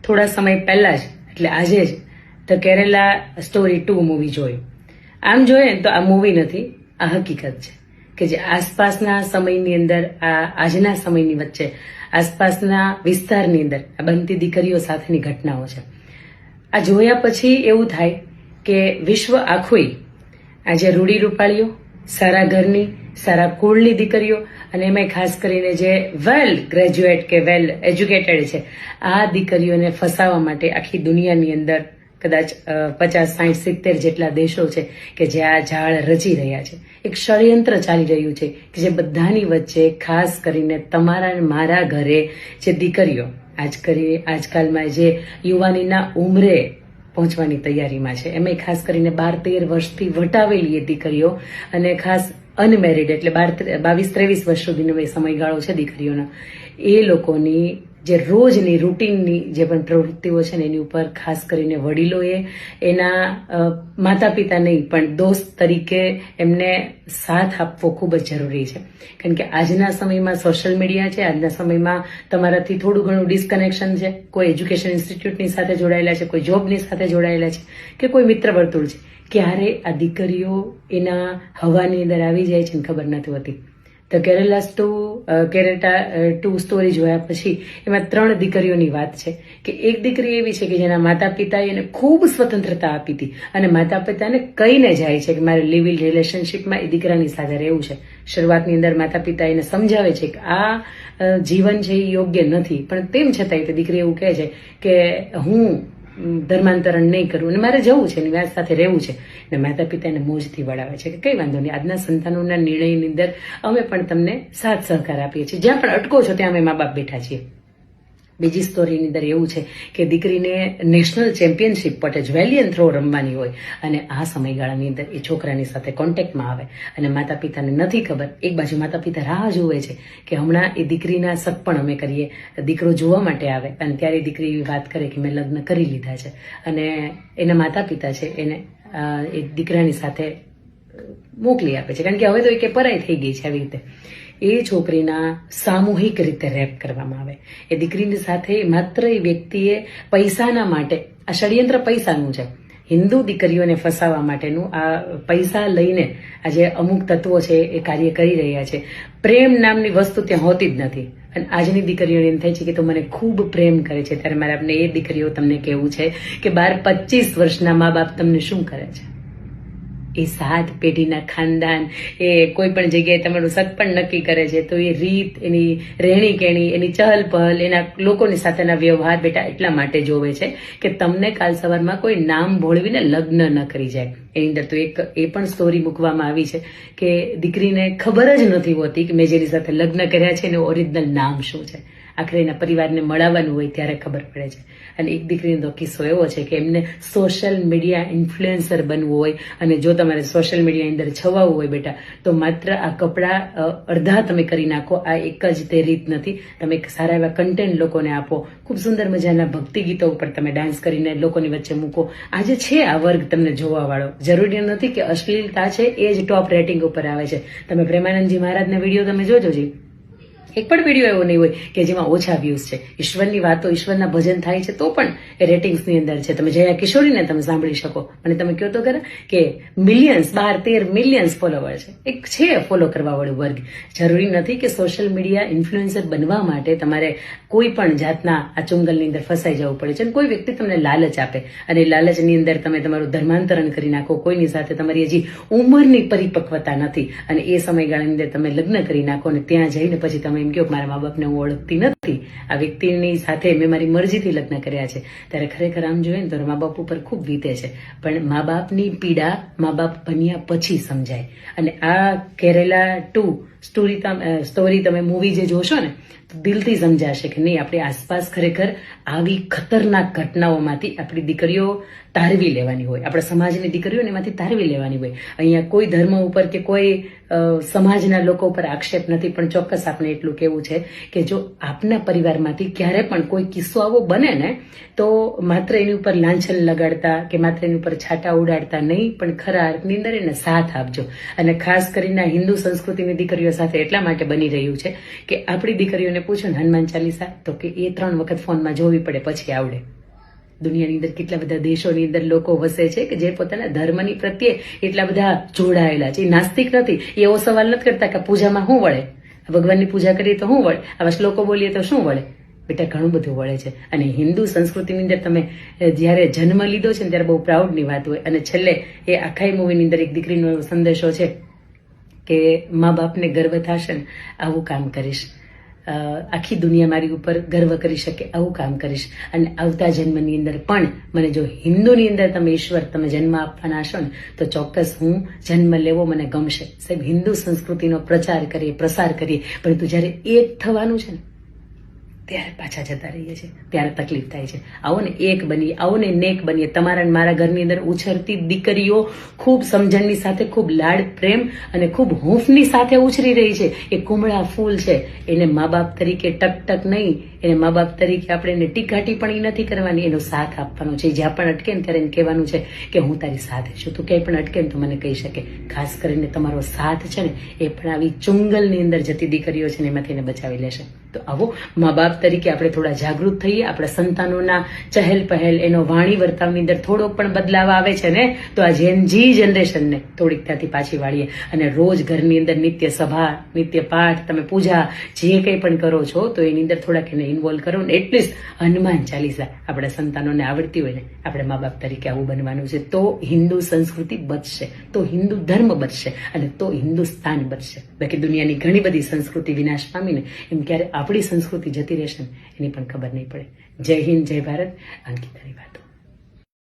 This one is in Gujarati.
થોડા સમય પહેલા જ એટલે આજે જ ધ કેરેલા સ્ટોરી 2 મૂવી જોયું. આમ જોઈએ તો આ મૂવી નથી, આ હકીકત છે કે જે આસપાસના સમયની અંદર આજના સમયની વચ્ચે આસપાસના વિસ્તારની અંદર આ બનતી દીકરીઓ સાથેની ઘટનાઓ છે. આ જોયા પછી એવું થાય કે વિશ્વ આખું આજે રૂડી રૂપાળીઓ, સારા ઘરની, સારા કુળની દીકરીઓ અને એમાં ખાસ કરીને જે વેલ ગ્રેજ્યુએટ કે વેલ એજ્યુકેટેડ છે આ દીકરીઓને ફસાવવા માટે આખી દુનિયાની અંદર કદાચ 50, 60, 70 જેટલા દેશો છે કે જે આ જાળ રચી રહ્યા છે. એક ષડયંત્ર ચાલી રહ્યું છે કે જે બધાની વચ્ચે ખાસ કરીને તમારા અને મારા ઘરે જે દીકરીઓ આજકાલમાં જે યુવાનીના ઉંમરે પહોંચવાની તૈયારીમાં છે એમાં ખાસ કરીને 12-13 વર્ષથી વટાવેલી એ દીકરીઓ અને ખાસ અનમેરિડ એટલે 22-23 વર્ષ સુધીનો સમયગાળો છે દીકરીઓનો, એ લોકોની જે રોજની રૂટીનની જે પણ પ્રવૃત્તિઓ છે ને એની ઉપર ખાસ કરીને વડીલોએ એના માતા પિતા નહીં પણ દોસ્ત તરીકે એમને સાથ આપવો ખૂબ જ જરૂરી છે. કારણ કે આજના સમયમાં સોશિયલ મીડિયા છે, આજના સમયમાં તમારાથી થોડું ઘણું ડિસ્કનેક્શન છે, કોઈ એજ્યુકેશન ઇન્સ્ટિટ્યૂટની સાથે જોડાયેલા છે, કોઈ જોબની સાથે જોડાયેલા છે કે કોઈ મિત્ર વર્તુળ છે, ક્યારે આ દીકરીઓ એના હવાની અંદર આવી જાય છે ને ખબર નથી હોતી. ધ કેરેલા 2 સ્ટોરી જોયા પછી એમાં 3 દીકરીઓની વાત છે કે એક દીકરી એવી છે કે જેના માતા પિતાએ એને ખૂબ સ્વતંત્રતા આપી હતી અને માતા પિતાને કહીને જાય છે કે મારે લિવ ઇન રિલેશનશીપમાં એ દીકરાની સાથે રહેવું છે. શરૂઆતની અંદર માતા પિતા એને સમજાવે છે કે આ જીવન છે એ યોગ્ય નથી, પણ તેમ છતાંય તે દીકરી એવું કહે છે કે હું ધર્માંતરણ નહીં કરું અને મારે જવું છે, એની સાથે રહેવું છે. અને માતા પિતા એને મોજથી વળાવે છે કે કંઈ વાંધો નહીં, આજના સંતાનોના નિર્ણયની અંદર અમે પણ તમને સાથ સહકાર આપીએ છીએ, જ્યાં પણ અટકો છો ત્યાં અમે મા બાપ બેઠા છીએ. બીજી સ્ટોરીની અંદર એવું છે કે દીકરીને નેશનલ ચેમ્પિયનશિપ માટે જ્વેલિયન થ્રો રમવાની હોય અને આ સમયગાળાની અંદર એ છોકરાની સાથે કોન્ટેક્ટમાં આવે અને માતા પિતાને નથી ખબર. એક બાજુ માતા પિતા રાહ જોવે છે કે હમણાં એ દીકરીના સગપણ અમે કરીએ, દીકરો જોવા માટે આવે અને ત્યારે દીકરી એવી વાત કરે કે મેં લગ્ન કરી લીધા છે અને એના માતા પિતા છે એને એ દીકરાની સાથે મોકલી આપે છે, કારણ કે હવે તો એ પરાઈ થઈ ગઈ છે. આવી રીતે એ છોકરીના સામૂહિક રીતે રેપ કરવામાં આવે. એ દીકરીની સાથે માત્ર એ વ્યક્તિએ પૈસાના માટે, આ ષડયંત્ર પૈસાનું છે, હિન્દુ દીકરીઓને ફસાવવા માટેનું આ પૈસા લઈને આજે અમુક તત્વો છે એ કાર્ય કરી રહ્યા છે. પ્રેમ નામની વસ્તુ ત્યાં હોતી જ નથી અને આજની દીકરીઓને એમ થાય છે કે તો મને ખૂબ પ્રેમ કરે છે. ત્યારે મારે આપણે એ દીકરીઓ તમને કહેવું છે કે 12-25 વર્ષના મા બાપ તમને શું કરે છે? એ 7 પેઢીના ખાનદાન એ કોઈ પણ જગ્યાએ તમારું સગપણ નક્કી કરે છે તો એ રીત, એની રહેણી કેણી, એની ચહલ પહલ, એના લોકોની સાથેના વ્યવહાર બેટા એટલા માટે જોવે છે કે તમને કાલ સવારમાં કોઈ નામ ભોળવીને લગ્ન ન કરી જાય. એની અંદર તો એક એ પણ સ્ટોરી મૂકવામાં આવી છે કે દીકરીને ખબર જ નથી હોતી કે મેં જેની સાથે લગ્ન કર્યા છે એનું ઓરિજિનલ નામ શું છે. આખરે એના પરિવારને મળવાનું હોય ત્યારે ખબર પડે છે. અને એક દીકરીનો કિસ્સો એવો છે કે એમને સોશિયલ મીડિયા ઇન્ફ્લુએન્સર બનવું હોય અને જો તમારે સોશિયલ મીડિયા અંદર છવાવું હોય બેટા તો માત્ર આ કપડાં અડધા તમે કરી નાખો, આ એક જ તે રીત નથી. તમે સારા એવા કન્ટેન્ટ લોકોને આપો, ખૂબ સુંદર મજાના ભક્તિ ગીતો ઉપર તમે ડાન્સ કરીને લોકોની વચ્ચે મૂકો. આજે છે આ વર્ગ તમને જોવા વાળો, જરૂરી નથી કે અશ્લીલતા છે એ જ ટોપ રેટિંગ ઉપર આવે છે. તમે પ્રેમાનંદજી મહારાજના વિડીયો તમે જોજો જી, એક પણ વિડીયો એવો નહીં હોય કે જેમાં ઓછા વ્યૂઝ છે. ઈશ્વરની વાતો, ઈશ્વરના ભજન થાય છે તો પણ એ રેટિંગ્સની અંદર છે. તમે જયા કિશોરીને તમે સાંભળી શકો અને તમે કહો તો ખરા કે મિલિયન્સ, 12-13 મિલિયન્સ ફોલોવર છે. એક છે ફોલો કરવા વાળું વર્ગ. જરૂરી નથી કે સોશિયલ મીડિયા ઇન્ફ્લુએન્સર બનવા માટે તમારે કોઈ પણ જાતના આ ચુંગલની અંદર ફસાઈ જવું પડે છે. અને કોઈ વ્યક્તિ તમને લાલચ આપે અને લાલચની અંદર તમે તમારું ધર્માંતરણ કરી નાખો, કોઈની સાથે તમારી હજી ઉંમરની પરિપક્વતા નથી અને એ સમયગાળાની અંદર તમે લગ્ન કરી નાખો અને ત્યાં જઈને પછી તમે એમ કહો મારા મા બાપને હું ઓળખતી નથી, આ વ્યક્તિની સાથે મેં મારી મરજીથી લગ્ન કર્યા છે. ત્યારે ખરેખર આમ જોઈએ ને તો મા બાપ ઉપર ખૂબ વીતે છે, પણ મા બાપની પીડા મા બાપ બન્યા પછી સમજાય. અને આ કેરેલા 2 સ્ટોરી તમે મૂવી જે જોશો ને તો દિલથી સમજાશે કે નહીં, આપણી આસપાસ ખરેખર આવી ખતરનાક ઘટનાઓમાંથી આપણી દીકરીઓ તારવી લેવાની હોય, આપણા સમાજની દીકરીઓને એમાંથી તારવી લેવાની હોય. અહીંયા કોઈ ધર્મ ઉપર કે કોઈ સમાજના લોકો ઉપર આક્ષેપ નથી, પણ ચોક્કસ આપણે એટલું કહેવું છે કે જો આપના પરિવારમાંથી ક્યારે પણ કોઈ કિસ્સો આવો બને ને તો માત્ર એની ઉપર લાંછન લગાડતા કે માત્ર એની ઉપર છાંટા ઉડાડતા નહીં, પણ ખરા અર્થની અંદર એને સાથ આપજો. અને ખાસ કરીને હિન્દુ સંસ્કૃતિની દીકરીઓ સાથે એટલા માટે બની રહ્યું છે કે આપણી દીકરીઓને પૂછો ને હનુમાન ચાલીસા તો કે એ 3 વખત ફોનમાં જોવી પડે પછી આવડે. દુનિયાની અંદર કેટલા બધા દેશોની અંદર લોકો વસે છે કે જે પોતાના ધર્મની પ્રત્યે એટલા બધા જોડાયેલા છે. એ નાસ્તિક નથી, એવો સવાલ નથી કરતા કે પૂજામાં શું વળે, ભગવાનની પૂજા કરીએ તો શું વળે, આવા શ્લોકો બોલીએ તો શું વળે. બેટા ઘણું બધું વળે છે. અને હિન્દુ સંસ્કૃતિની અંદર તમે જ્યારે જન્મ લીધો છે ને ત્યારે બહુ પ્રાઉડની વાત હોય. અને છેલ્લે એ આખા મૂવીની અંદર એક દીકરીનો એવો સંદેશો છે કે મા બાપને ગર્વ થશે ને આવું કામ કરીશ, આખી દુનિયા મારી ઉપર ગર્વ કરી શકે આવું કામ કરીશ, અને આવતા જન્મની અંદર પણ મને જો હિન્દુની અંદર તમે ઈશ્વર તમે જન્મ આપવાના હશો ને તો ચોક્કસ હું જન્મ લેવો મને ગમશે. સાહેબ હિન્દુ સંસ્કૃતિનો પ્રચાર કરીએ પ્રસાર કરીએ, પરંતુ જ્યારે એક થવાનું છે ને ત્યારે પાછા જતા રહીએ છીએ, ત્યારે તકલીફ થાય છે. આવો ને એક બનીએ, આવો ને નેક બનીએ. તમારા મારા ઘરની અંદર ઉછરતી દીકરીઓ ખૂબ સમજણની સાથે, ખૂબ લાડ પ્રેમ અને ખૂબ હૂંફની સાથે ઉછરી રહી છે. એ કુમળા ફૂલ છે, એને મા બાપ તરીકે ટક નહીં, એને મા બાપ તરીકે આપણે એને ટીકાટી પણ નથી કરવાની, એનો સાથ આપવાનો છે. જ્યાં પણ અટકે ને ત્યારે એને કહેવાનું છે કે હું તારી સાથે છું, તું ક્યાંય પણ અટકે ને તો મને કહી શકે. ખાસ કરીને તમારો સાથ છે ને એ પણ આવી ચુંગલની અંદર જતી દીકરીઓ છે ને એમાંથી એને બચાવી લેશે. તો આવો મા બાપ તરીકે આપણે થોડા જાગૃત થઈએ. આપણા સંતાનોના ચહેલ પહેલ, એનો વાણી વર્તાવની અંદર થોડોક પણ બદલાવ આવે છે ને તો આ જી જનરેશનને થોડીક ત્યાંથી પાછી વાળીએ. અને રોજ ઘરની અંદર નિત્ય સભા, નિત્ય પાઠ, તમે પૂજા જે કંઈ પણ કરો છો તો એની અંદર થોડાક એને ઇન્વોલ્વ કરો ને. એટલીસ્ટ હનુમાન ચાલીસા આપણા સંતાનોને આવડતી હોય ને આપણે મા બાપ તરીકે આવું બનવાનું છે. તો હિન્દુ સંસ્કૃતિ બચશે, તો હિન્દુ ધર્મ બચશે અને તો હિન્દુસ્તાન બચશે. બાકી દુનિયાની ઘણી બધી સંસ્કૃતિ વિનાશ પામીને એમ ક્યારે આપણી સંસ્કૃતિ જતી રહેશે એની પણ ખબર નહીં પડે. જય હિન્દ, જય ભારત. અંકિતાની વાતો.